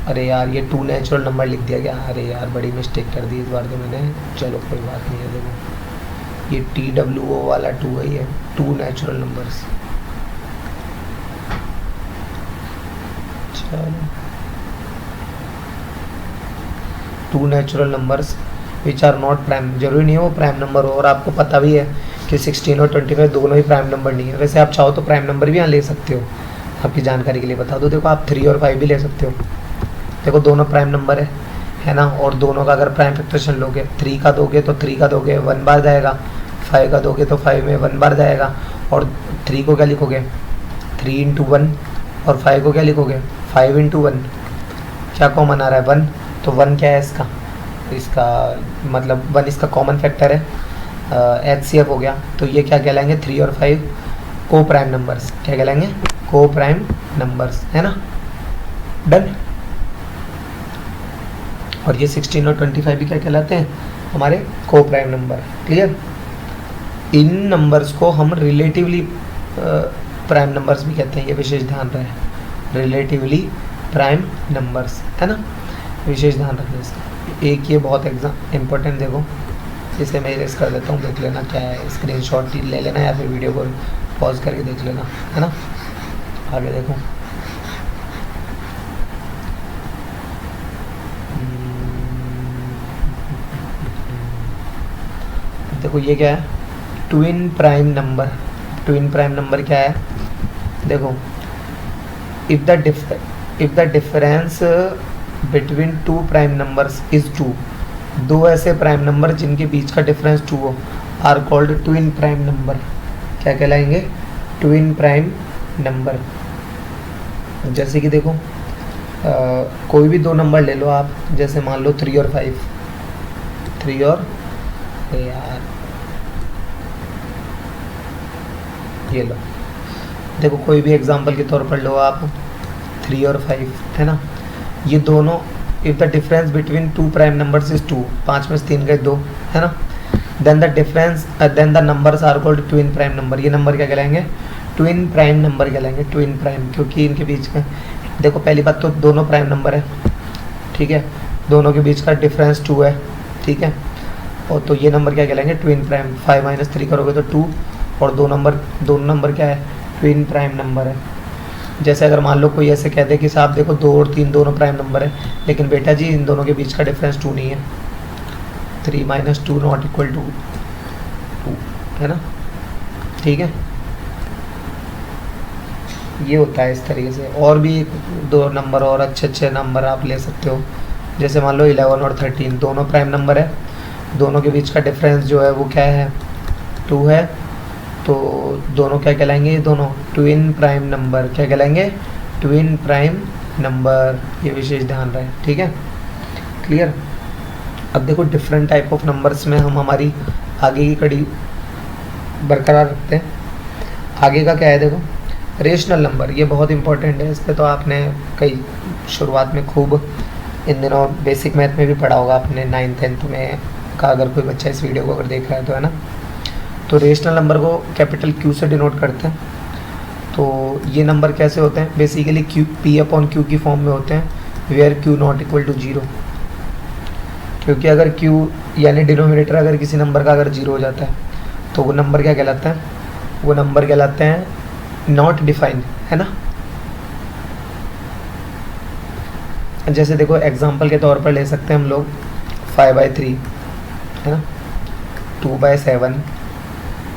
अरे यार ये 2 नेचुरल नंबर लिख दिया गया, अरे यार बड़ी मिस्टेक कर दी इस बार तो मैंने। चलो कोई बात नहीं है, देखो ये TWO वाला 2 है, ये 2 नेचुरल नंबर्स। चलो 2 natural numbers which are not prime, जरूरी नहीं है वो प्राइम नंबर हो। और आपको पता भी है कि 16 और 25 दोनों ही प्राइम नंबर नहीं है। वैसे आप चाहो तो प्राइम नंबर भी यहाँ ले सकते हो, आपकी जानकारी के लिए बता दो। देखो आप 3 और 5 भी ले सकते हो, देखो दोनों प्राइम नंबर है ना। और दोनों का अगर प्राइम फैक्टरेशन लोगे, 3 का दोगे तो 3 का दोगे 1 बार जाएगा, 5 का दोगे तो 5 में 1 बार जाएगा। और 3 को क्या लिखोगे, 3 × 1, और 5 को क्या लिखोगे, 5 × 1। क्या कॉमन आ रहा है, 1, तो 1 क्या है इसका मतलब 1 इसका कॉमन फैक्टर है, HCF हो गया। तो ये क्या कहलाएंगे, 3 और 5 को प्राइम नंबर्स। क्या कहलाएंगे, को प्राइम नंबर्स, है ना, डन। और ये 16 और 25 भी क्या कहलाते हैं, हमारे को प्राइम नंबर। क्लियर। इन नंबर्स को हम रिलेटिवली प्राइम नंबर्स भी कहते हैं, ये विशेष ध्यान रहे, रिलेटिवली प्राइम नंबर्स, है ना, विशेष ध्यान रखना इसका। एक ये बहुत इम्पोर्टेंट, देखो इसे मैं इरेज कर देता हूँ, देख लेना क्या है, स्क्रीनशॉट ले लेना या फिर वीडियो को पॉज करके देख लेना, है ना। आगे देखो, देखो ये क्या है, twin prime number. Twin prime number क्या है, देखो if the difference between 2 prime numbers is 2, 2 ऐसे प्राइम नंबर जिनके बीच का डिफरेंस 2 हो, are called twin prime number. क्या कहलाएंगे, ट्विन प्राइम नंबर। जैसे कि देखो कोई भी 2 नंबर ले लो आप, जैसे मान लो 3 और 5, 3 और यार ये लो, देखो कोई भी एग्जांपल के तौर पर लो आप, 3 और 5, है ना। ये दोनों, if the difference between 2 prime numbers is 2, 5 में से 3 गए 2, है ना। Then the numbers are called twin prime number. ये नंबर क्या कहलाएंगे, ट्विन प्राइम नंबर कहलाएंगे, ट्विन प्राइम, क्योंकि इनके बीच का, देखो पहली बात तो दोनों प्राइम नंबर है, ठीक है, दोनों के बीच का डिफरेंस 2 है, ठीक है। और तो ये नंबर क्या कहलाएंगे, ट्विन प्राइम। 5 माइनस 3 करोगे तो 2, और दोनों नंबर क्या है, ट्विन प्राइम नंबर है। जैसे अगर मान लो कोई ऐसे कह दे कि साहब देखो 2 और 3 दोनों प्राइम नंबर है, लेकिन बेटा जी इन दोनों के बीच का डिफरेंस 2 नहीं है, 3 माइनस 2 नॉट इक्वल टू 2, है ना, ठीक है। ये होता है इस तरीके से। और भी दो नंबर और अच्छे नंबर आप ले सकते हो, जैसे मान लो 11 और 13 दोनों प्राइम नंबर है, दोनों के बीच का डिफरेंस जो है वो क्या है, 2 है, तो दोनों क्या कहलाएंगे, दोनों ट्विन प्राइम नंबर। क्या कहलाएंगे, ट्विन प्राइम नंबर। ये विशेष ध्यान रहे, ठीक है, क्लियर। अब देखो डिफरेंट टाइप ऑफ नंबर्स में हम हमारी आगे की कड़ी बरकरार रखते हैं। आगे का क्या है, देखो रेशनल नंबर। ये बहुत इंपॉर्टेंट है, इस पर तो आपने कई शुरुआत में खूब इन दिनों बेसिक मैथ में भी पढ़ा होगा आपने, 9th 10th में का, अगर कोई बच्चा इस वीडियो को अगर देख रहा है तो, है ना। तो रेशनल नंबर को कैपिटल Q से डिनोट करते हैं। तो ये नंबर कैसे होते हैं, बेसिकली P/Q की फॉर्म में होते हैं, where Q not equal to 0। क्योंकि अगर Q यानी डिनोमिनेटर अगर किसी नंबर का अगर 0 हो जाता है तो वो नंबर क्या कहलाता है, वो नंबर कहलाते हैं नॉट डिफाइंड, है ना। जैसे देखो एग्जांपल के तौर पर ले सकते हैं हम लोग 5/3, है ना, 2/7,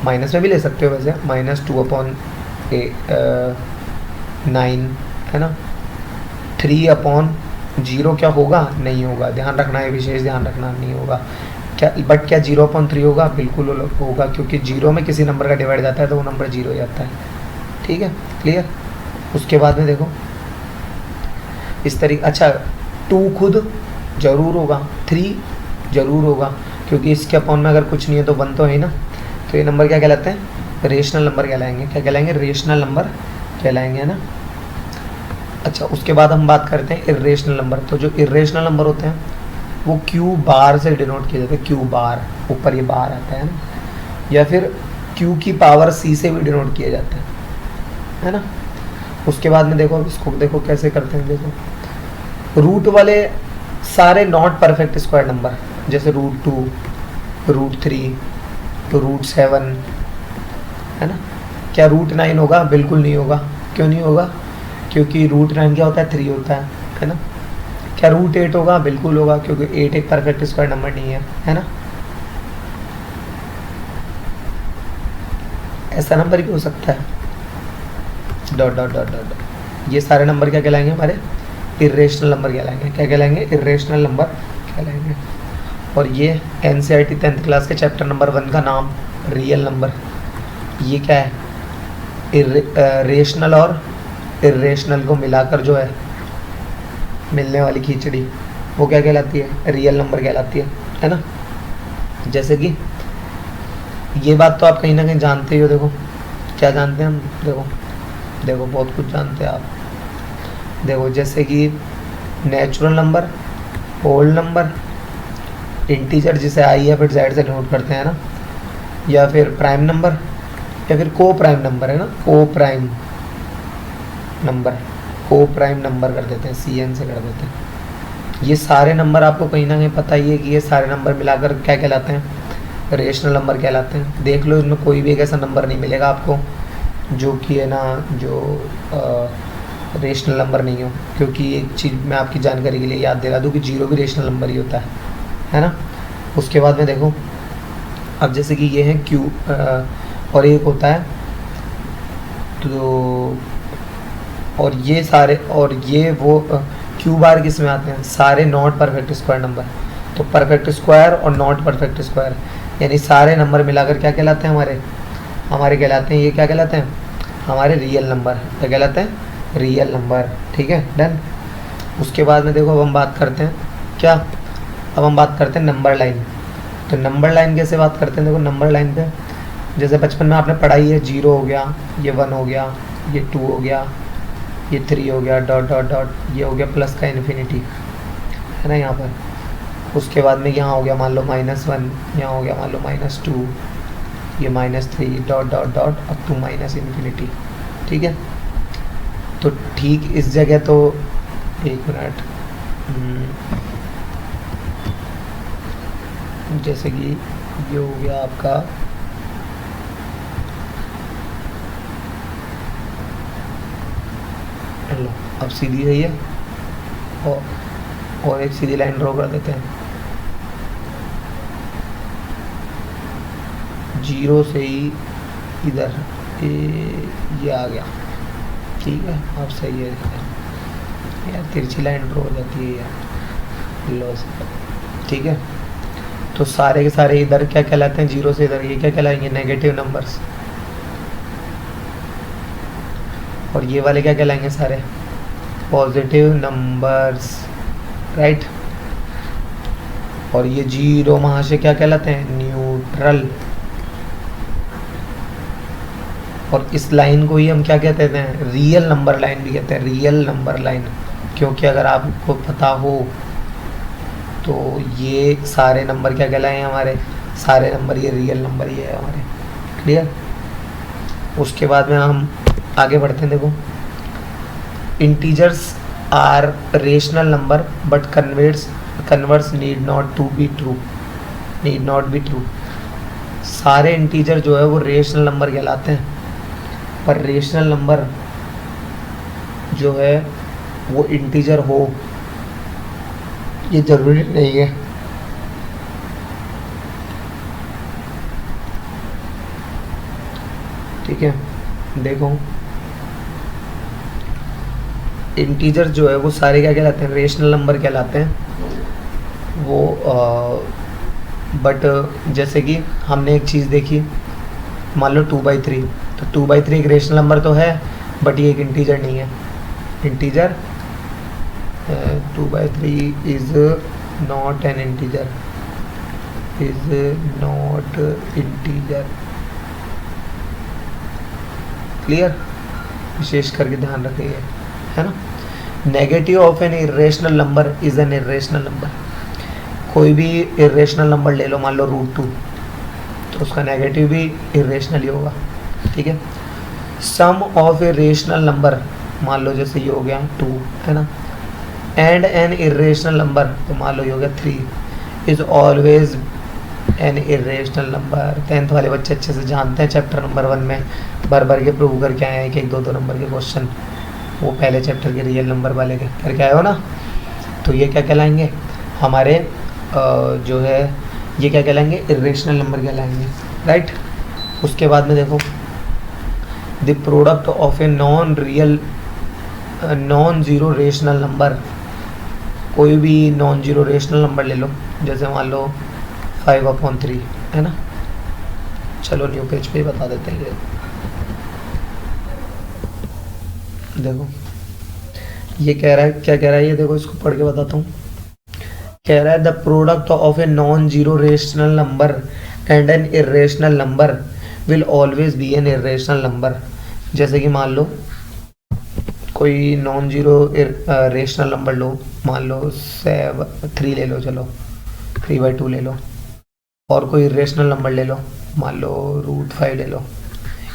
माइनस में भी ले सकते हो वैसे, -2/9, है ना। 3/0 क्या होगा, नहीं होगा, ध्यान रखना है, विशेष ध्यान रखना, नहीं होगा क्या, बट क्या 0/3 होगा, बिल्कुल होगा, क्योंकि 0 में किसी नंबर का डिवाइड जाता है तो वो नंबर 0 हो जाता है, ठीक है, क्लियर। उसके बाद में देखो इस तरीके, अच्छा 2 खुद जरूर होगा, 3 जरूर होगा, क्योंकि इसके अपॉन में अगर कुछ नहीं है तो 1 तो है ना। तो ये नंबर क्या कहलाते हैं, रेशनल नंबर कहलाएंगे। क्या कहलाएंगे, रेशनल नंबर कहलाएंगे, है ना। अच्छा उसके बाद हम बात करते हैं इर्रेशनल नंबर। तो जो इर्रेशनल नंबर होते हैं वो Q बार से डिनोट किए जाते हैं, Q बार, ऊपर ये बार आता है ना, या फिर Q की पावर C से भी डिनोट किए जाते हैं, है ना। उसके बाद में देखो इसको देखो कैसे करते हैं, देखो रूट वाले सारे नॉट परफेक्ट स्क्वायर नंबर, जैसे √2, √3, तो √7, है ना। क्या √9 होगा, बिल्कुल नहीं होगा। क्यों नहीं होगा, क्योंकि √9 क्या होता है, 3 होता है ना। क्या √8 होगा, बिल्कुल होगा, क्योंकि 8 एक परफेक्ट स्क्वायर नंबर नहीं है ना। ऐसा नंबर भी हो सकता है, डॉट डॉट डॉट डॉट। ये सारे नंबर क्या कहलाएंगे, हमारे इर्रेशनल नंबर कहलाएंगे। क्या कहलाएंगे, इर्रेशनल नंबर कहलाएंगे। और ये NCERT 10th क्लास के चैप्टर नंबर 1 का नाम रियल नंबर। ये क्या है, रेशनल और इर्रेशनल को मिलाकर जो है मिलने वाली खिचड़ी, वो क्या कहलाती है, रियल नंबर कहलाती है ना। जैसे कि ये बात तो आप कहीं ना कहीं जानते ही हो, देखो क्या जानते हैं हम, देखो बहुत कुछ जानते हैं आप। देखो जैसे कि natural number, whole number, integer जिसे I या फिर Z से नोट करते हैं ना, या फिर प्राइम नंबर, या फिर को प्राइम नंबर, है ना, को प्राइम नंबर कर देते हैं, CN से कर देते हैं। ये सारे नंबर आपको कहीं ना कहीं पता ही है कि ये सारे नंबर मिलाकर क्या कहलाते हैं, रेशनल नंबर कहलाते हैं। देख लो इसमें कोई भी एक ऐसा नंबर नहीं मिलेगा आपको जो कि है ना, जो रेशनल नंबर नहीं हो, क्योंकि एक चीज़ मैं आपकी जानकारी के लिए याद दिला दूँ कि 0 भी रेशनल नंबर ही होता है ना। उसके बाद में देखो अब जैसे कि ये है Q और एक होता है, तो और ये सारे, और ये वो Q बार किस में आते हैं, सारे नॉट परफेक्ट स्क्वायर नंबर। तो परफेक्ट स्क्वायर और नॉट परफेक्ट स्क्वायर यानी सारे नंबर मिलाकर क्या कहलाते हैं, हमारे कहलाते हैं, ये क्या कहलाते हैं, हमारे रियल नंबर। क्या कहलाते हैं, रियल नंबर, ठीक है, डन। उसके बाद में देखो अब हम बात करते हैं क्या, अब हम बात करते हैं नंबर लाइन। तो नंबर लाइन कैसे बात करते हैं, देखो नंबर लाइन पे जैसे बचपन में आपने पढ़ाई है, 0 हो गया, ये 1 हो गया, ये 2 हो गया, ये 3 हो गया, डॉट डॉट डॉट, ये हो गया प्लस का इन्फिनिटी, है ना यहाँ पर। उसके बाद में यहाँ हो गया मान लो -1, यहाँ हो गया मान लो -2, ये -3, dot dot dot up to infinity, ठीक है। तो ठीक इस जगह तो एक मिनट, जैसे कि ये हो गया आपका लो, अब सीधी रही है और एक सीधी लाइन ड्रॉ कर देते हैं। जीरो से ही इधर ये आ गया, ठीक है। अब सही है यार, तिरछी लाइन ड्रॉ हो जाती है यार, लो ठीक है। तो सारे के सारे इधर क्या कहलाते हैं, जीरो से इधर, ये क्या कहलाएंगे, नेगेटिव नंबर्स। और ये वाले क्या कहलाएंगे, सारे पॉजिटिव नंबर्स, राइट। और ये जीरो वहाँ से क्या कहलाते हैं, न्यूट्रल। और इस लाइन को ही हम क्या कहते हैं, रियल नंबर लाइन भी कहते हैं, रियल नंबर लाइन। क्योंकि अगर आपको पता हो तो ये सारे नंबर क्या कहलाए हमारे, सारे नंबर ये रियल नंबर ही है हमारे, क्लियर। उसके बाद में हम आगे बढ़ते हैं। देखो, integers are rational number but converse need not to be true, need not be true. सारे इंटीजर जो है वो रेशनल नंबर कहलाते हैं, पर रेशनल नंबर जो है वो इंटीजर हो ये ज़रूरी नहीं है। ठीक है, देखो इंटीजर जो है वो सारे क्या कहलाते हैं, रेशनल नंबर कहलाते हैं वो। बट जैसे कि हमने एक चीज़ देखी, मान लो 2/3, तो 2/3 एक रेशनल नंबर तो है, बट ये एक इंटीजर नहीं है। Integer 2/3 is not an integer, is not integer, clear. विशेष करके ध्यान रखिए, है ना। Negative of an irrational number is an irrational number. कोई भी इरेशनल नंबर ले लो, मान लो √2, तो उसका नेगेटिव भी इरेशनल ही होगा, ठीक है। सम ऑफ ए रेशनल नंबर, मान लो जैसे ये हो गया 2, है ना, एंड एन इरेशनल नंबर, तो मान लो ये हो गया 3, is always an irrational number. 10th वाले बच्चे अच्छे से जानते हैं, चैप्टर नंबर 1 में भर भर के प्रूव करके आए हैं, 1 2 नंबर के क्वेश्चन, वो पहले चैप्टर के रियल नंबर वाले के करके आए हो ना। तो ये क्या कहलाएंगे हमारे जो है, ये क्या कहलाएंगे, इरेशनल नंबर कहलाएंगे, राइट। उसके बाद में देखो, the product of a non zero rational number, कोई भी नॉन ज़ीरो रेशनल नंबर ले लो, जैसे मान लो 5/3, है ना। चलो न्यू पेज पे ही बता देते हैं। देखो ये कह रहा है, क्या कह रहा है ये, देखो इसको पढ़ के बताता हूँ। कह रहा है the product of a non zero rational number and N irrational number will always be N irrational number. जैसे कि मान लो कोई नॉन जीरो रेशनल नंबर लो, मान लो 3 ले लो, चलो 3/2 ले लो, और कोई इरेशनल नंबर ले लो, मान लो √5 ले लो।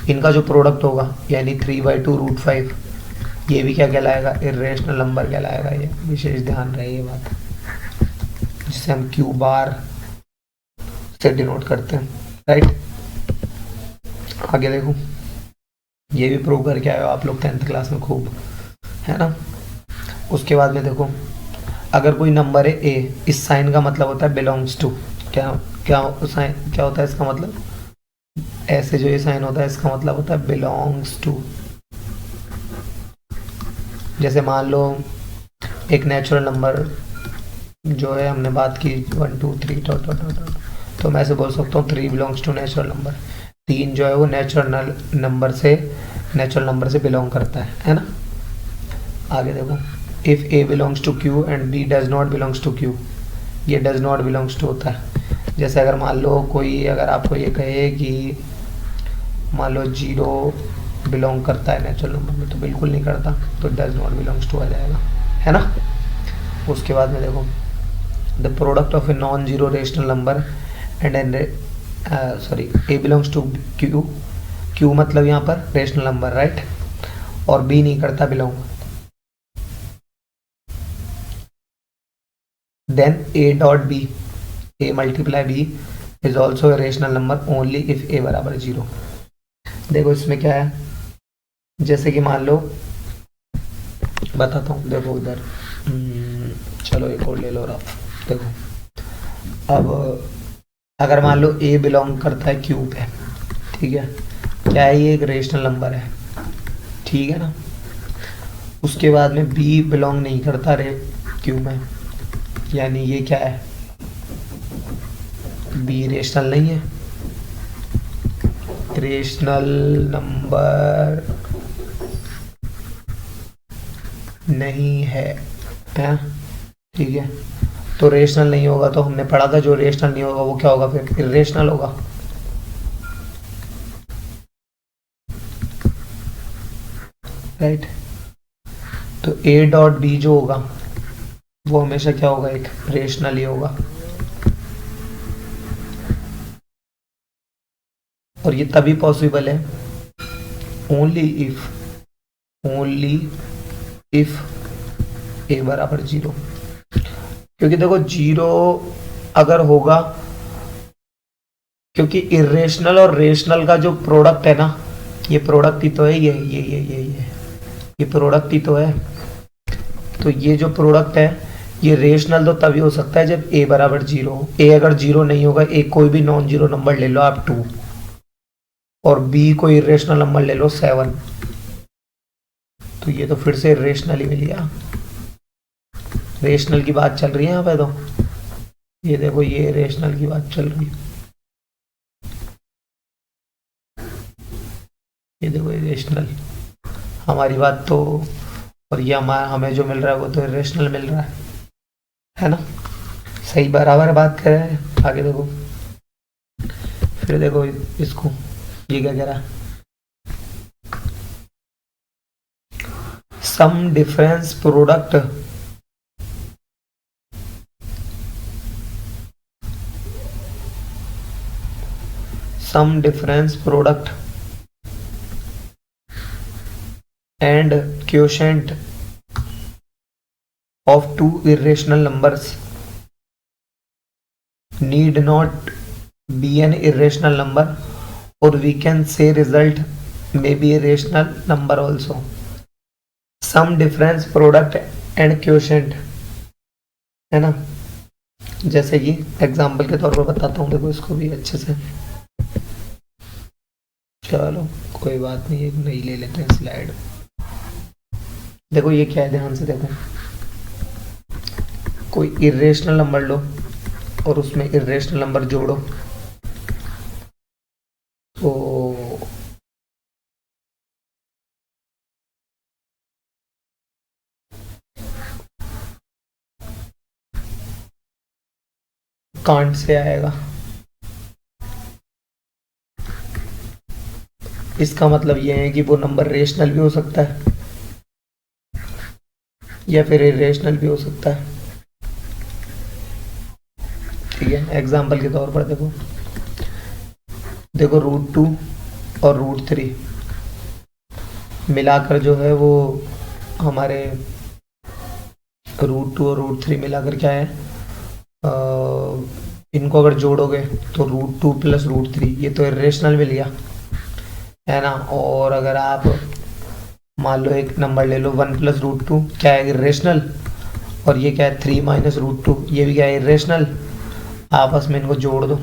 इनका जो प्रोडक्ट होगा यानी 3/2 √5, ये भी क्या कहलाएगा, इरेशनल नंबर कहलाएगा। ये विशेष ध्यान रहे ये बात, जिसे हम क्यू बार से डिनोट करते हैं, राइट। आगे देखो, ये भी प्रूव करके आए हो आप लोग 10th क्लास में खूब, है ना। उसके बाद में देखो, अगर कोई नंबर है ए, इस साइन का मतलब होता है बिलोंग्स टू। क्या क्या साइन क्या होता है इसका मतलब, ऐसे जो ये साइन होता है इसका मतलब होता है बिलोंग्स टू। जैसे मान लो एक नेचुरल नंबर जो है, हमने बात की 1 2 3 तो मैं ऐसे बोल सकता हूँ 3 बिलोंग्स टू नेचुरल नंबर। 3 जो है वो नेचुरल नंबर से बिलोंग करता है ना। आगे देखो, if a belongs to Q and b does not belongs to Q, ये डज नॉट बिलोंग्स टू होता है। जैसे अगर मान लो कोई अगर आपको ये कहे कि मान लो 0 बिलोंग करता है नेचुरल नंबर में, तो बिल्कुल नहीं करता, तो डज नॉट बिलोंग्स टू आ जाएगा, है ना। उसके बाद में देखो, the product of a non zero rational number and an A belongs to Q, Q मतलब यहाँ पर रेशनल नंबर, राइट, और बी नहीं करता belong, then A A multiply B is also a rational number only if A बराबर 0। देखो इसमें क्या है, जैसे कि मान लो बताता हूँ, देखो उधर चलो एक और ले लो रफ। देखो अब अगर मान लो ए बिलोंग करता है क्यू पे, ठीक है, क्या है, ये एक रेशनल नंबर है, ठीक है ना। उसके बाद में बी बिलोंग नहीं करता रे क्यू में, यानी ये क्या है, बी रेशनल नहीं है, रेशनल नंबर नहीं है, ठीक है। तो रेशनल नहीं होगा, तो हमने पढ़ा था जो रेशनल नहीं होगा वो क्या होगा, फिर इर्रेशनल होगा। राइट। तो ए डॉट बी जो होगा वो हमेशा क्या होगा, एक रेशनल ही होगा। और ये तभी पॉसिबल है ओनली इफ ए बराबर 0। क्योंकि देखो 0 अगर होगा, क्योंकि इरेशनल और रेशनल का जो प्रोडक्ट है ना, ये प्रोडक्ट ही तो है, ये प्रोडक्ट ही तो है। तो ये जो प्रोडक्ट है ये रेशनल तो तभी हो सकता है जब ए बराबर 0 हो। ए अगर 0 नहीं होगा, ए कोई भी नॉन जीरो नंबर ले लो आप 2, और बी कोई इरेशनल नंबर ले लो 7, तो ये तो फिर से इरेशनल ही मिल गया। रेशनल की बात चल रही है यहाँ पे, तो ये देखो ये रेशनल की बात चल रही है, ये देखो ये रेशनल हमारी बात तो, और ये हमें जो मिल रहा है वो तो इरेशनल मिल रहा है ना। सही बराबर बात कर रहे हैं। आगे देखो, फिर देखो इसको, ये क्या कह रहा है, sum difference product and quotient of two irrational numbers need not be an irrational number, or we can say result may be a rational number also. Sum difference product and quotient है ना। जैसे कि example के तौर पर बताता हूँ, देखो इसको भी अच्छे से, चलो कोई बात नहीं, एक नई ले लेते हैं स्लाइड। देखो ये क्या है, ध्यान से देखो, कोई इरेशनल नंबर लो और उसमें इरेशनल नंबर जोड़ो, तो कांट से आएगा। इसका मतलब ये है कि वो नंबर रेशनल भी हो सकता है या फिर इरेशनल भी हो सकता है, ठीक है। एग्जाम्पल के तौर पर देखो, √2 और √3 मिलाकर जो है वो हमारे √2 और √3 मिलाकर क्या है, इनको अगर जोड़ोगे तो √2 + √3, ये तो इरेशनल मिल गया है ना। और अगर आप मान लो एक नंबर ले लो 1 + √2, क्या है, इरेशनल। और ये क्या है, 3 - √2, ये भी क्या है, इरेशनल। आपस में इनको जोड़ दो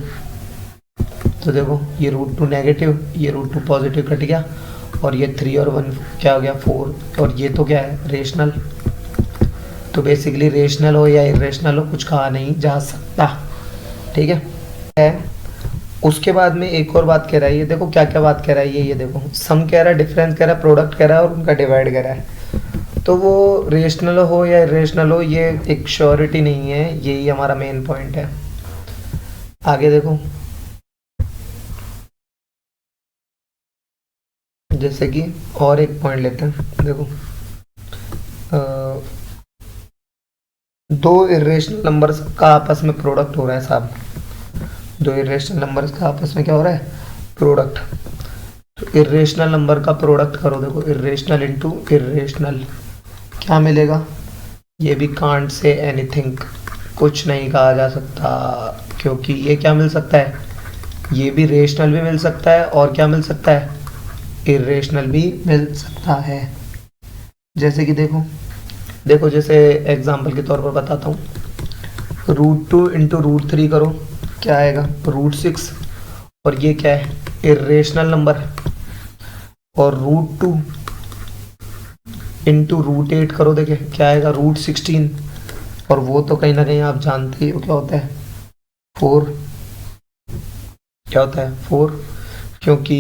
तो देखो ये √2 नेगेटिव, ये √2 पॉजिटिव कट गया, और ये 3 और 1 क्या हो गया, 4, और ये तो क्या है, रेशनल। तो बेसिकली रेशनल हो या इरेशनल हो, कुछ कहा नहीं जा सकता, ठीक है। उसके बाद में एक और बात कह रहा है, ये देखो क्या क्या बात कह रहा है, ये देखो सम कह रहा है, डिफरेंस कह रहा है, प्रोडक्ट कह रहा है, और उनका डिवाइड कह रहा है। तो वो रेशनल हो या इरेशनल हो, ये एक श्योरिटी नहीं है, यही हमारा मेन पॉइंट है। आगे देखो, जैसे कि और एक पॉइंट लेते हैं, देखो दो इरेशनल नंबर्स का आपस में प्रोडक्ट हो रहा है साहब, दो इरेशनल नंबर्स का आपस में क्या हो रहा है, प्रोडक्ट। तो इरेशनल नंबर का प्रोडक्ट करो, देखो इरेशनल इंटू इरेशनल, क्या मिलेगा, ये भी कांट से एनीथिंग, कुछ नहीं कहा जा सकता। क्योंकि ये क्या मिल सकता है, ये भी रेशनल भी मिल सकता है और क्या मिल सकता है, इरेशनल भी मिल सकता है। जैसे कि देखो देखो जैसे एग्जांपल के तौर पर बताता हूँ, √2 इंटू √3 करो, क्या आएगा, √6, और ये क्या है, इरेशनल नंबर। और √2 इंटू √8 करो, देखे क्या आएगा, √16, और वो तो कहीं ना कहीं आप जानते ही हो क्या होता है, 4। क्या होता है, 4, क्योंकि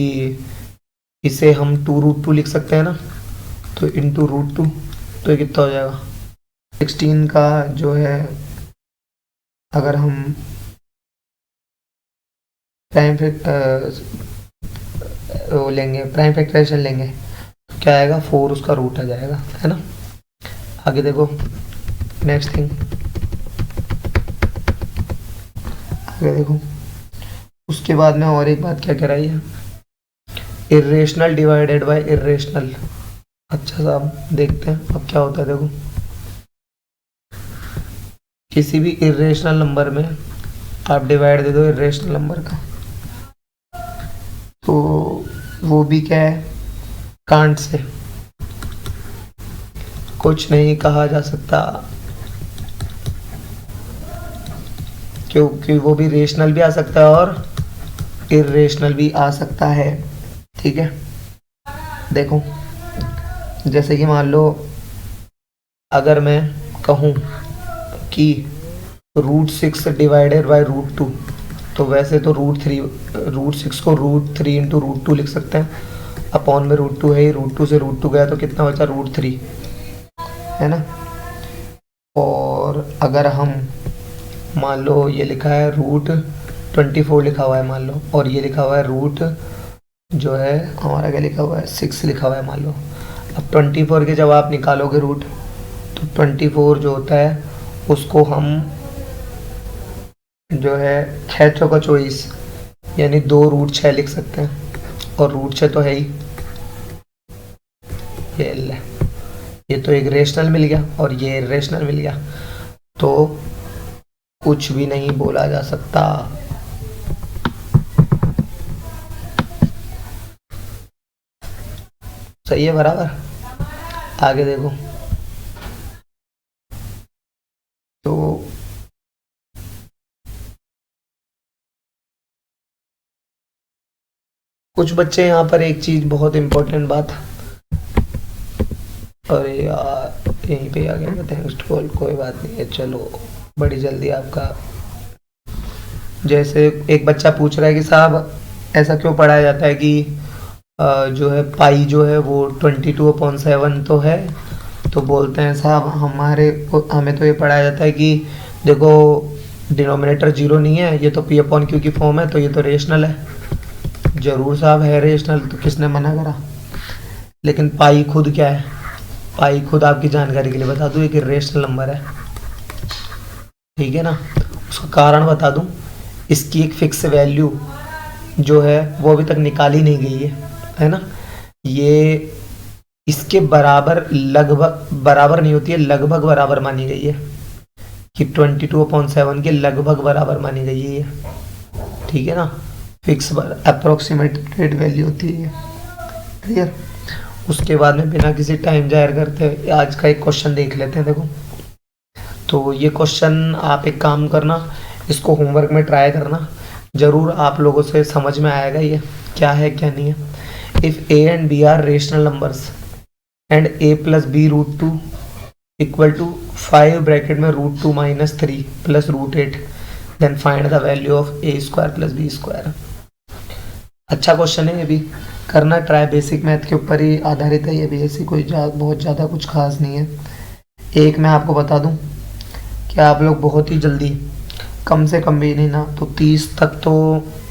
इसे हम 2√2 लिख सकते हैं ना, तो इंटू √2, तो ये कितना हो जाएगा, 16 का जो है, अगर हम प्राइम वो लेंगे, प्राइम फैक्टराइजेशन लेंगे, तो क्या आएगा, 4 उसका रूट आ जाएगा, है ना। आगे देखो नेक्स्ट थिंग, आगे देखो उसके बाद में और एक बात क्या कह रही है, इरेशनल डिवाइडेड बाय इरेशनल। अच्छा साहब देखते हैं अब क्या होता है। देखो किसी भी इरेशनल नंबर में आप डिवाइड दे दो इरेशनल नंबर का, तो वो भी क्या है, कांट से कुछ नहीं कहा जा सकता, क्योंकि वो भी रेशनल भी आ सकता है और इरेशनल भी आ सकता है। ठीक है, देखो जैसे कि मान लो अगर मैं कहूँ कि √6 डिवाइडेड बाय √2, तो वैसे तो √6 को √3 इंटू √2 लिख सकते हैं, अपॉन में √2 है, √2 से √2 गया तो कितना बचा, √3, है ना। और अगर हम मान लो ये लिखा है √24 लिखा हुआ है मान लो, और ये लिखा हुआ है रूट जो है हमारा क्या लिखा हुआ है, 6 लिखा हुआ है मान लो। अब 24 के जब आप निकालोगे रूट, तो 24 जो होता है उसको हम जो है 6 चौका 24, यानी 2√6 लिख सकते हैं, और √6 तो है ही, ये ले, ये तो एक रेशनल मिल गया और ये इरेशनल मिल गया, तो कुछ भी नहीं बोला जा सकता। सही है, बराबर। आगे देखो, तो कुछ बच्चे यहाँ पर एक चीज बहुत इंपॉर्टेंट बात, अरे यार यहीं पे आ गया, थैंक्स टू ऑल, कोई बात नहीं है, चलो बड़ी जल्दी आपका। जैसे एक बच्चा पूछ रहा है कि साहब ऐसा क्यों पढ़ाया जाता है कि जो है पाई जो है वो 22/7 तो है, तो बोलते हैं साहब हमें तो ये पढ़ाया जाता है कि देखो डिनोमिनेटर 0 नहीं है, ये तो p/q की फॉर्म है, तो ये तो रेशनल है। जरूर साहब है रेशनल, तो किसने मना करा। लेकिन पाई खुद क्या है, पाई खुद आपकी जानकारी के लिए बता दूं एक इरेशनल नंबर है, ठीक है ना। उसका कारण बता दूं, इसकी एक फिक्स वैल्यू जो है वो अभी तक निकाली नहीं गई है ना। ये इसके बराबर लगभग बराबर नहीं होती है, लगभग बराबर मानी गई है कि 22/7 के लगभग बराबर मानी गई है ये, ठीक है ना। फिक्स अप्रोक्सीमेटेड वैल्यू होती है, क्लियर। उसके बाद में बिना किसी टाइम जाहिर करते आज का एक क्वेश्चन देख लेते हैं। देखो तो ये क्वेश्चन आप एक काम करना, इसको होमवर्क में ट्राई करना, जरूर आप लोगों से समझ में आएगा ये क्या है क्या नहीं है। If a and b are rational numbers and a plus b √2 equal to 5 bracket में √2 - 3 plus √8, then find the value of a² plus b²। अच्छा क्वेश्चन है, ये भी करना ट्राई, बेसिक मैथ के ऊपर ही आधारित है ये भी, ऐसी कोई बहुत ज़्यादा कुछ खास नहीं है। एक मैं आपको बता दूं कि आप लोग बहुत ही जल्दी, कम से कम भी नहीं ना तो 30 तक तो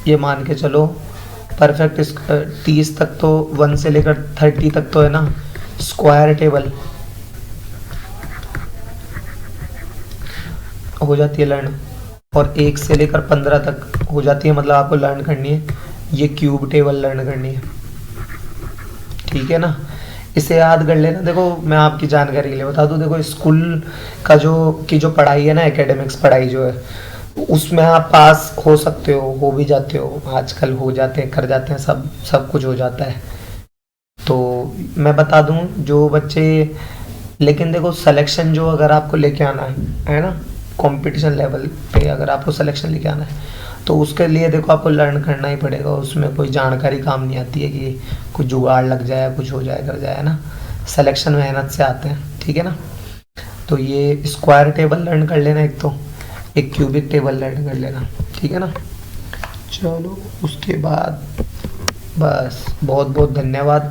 ये मान के चलो परफेक्ट, 30 तक तो 1 से लेकर 30 तक तो है ना स्क्वायर टेबल हो जाती है लर्न, और 1 से लेकर 15 तक हो जाती है, मतलब आपको लर्न करनी है ये क्यूब टेबल लर्न करनी है, ठीक है ना। इसे याद कर लेना। देखो मैं आपकी जानकारी के लिए बता दूं, देखो स्कूल का जो पढ़ाई है ना, एकेडमिक्स पढ़ाई जो है, उसमें आप पास हो सकते हो भी जाते हो, आजकल हो जाते हैं, कर जाते हैं, सब सब कुछ हो जाता है। तो मैं बता दूं जो बच्चे, लेकिन देखो सिलेक्शन जो अगर आपको लेके आना है ना, कंपटीशन लेवल पे अगर आपको सिलेक्शन लेके आना है तो उसके लिए देखो आपको लर्न करना ही पड़ेगा, उसमें कोई जानकारी काम नहीं आती है कि कुछ जुगाड़ लग जाए, कुछ हो जाए, कर जाए, है ना। सिलेक्शन मेहनत से आते हैं, ठीक है ना। तो ये स्क्वायर टेबल लर्न कर लेना, एक तो एक क्यूबिक टेबल लर्न कर लेना, ठीक है ना। चलो उसके बाद बस बहुत बहुत धन्यवाद।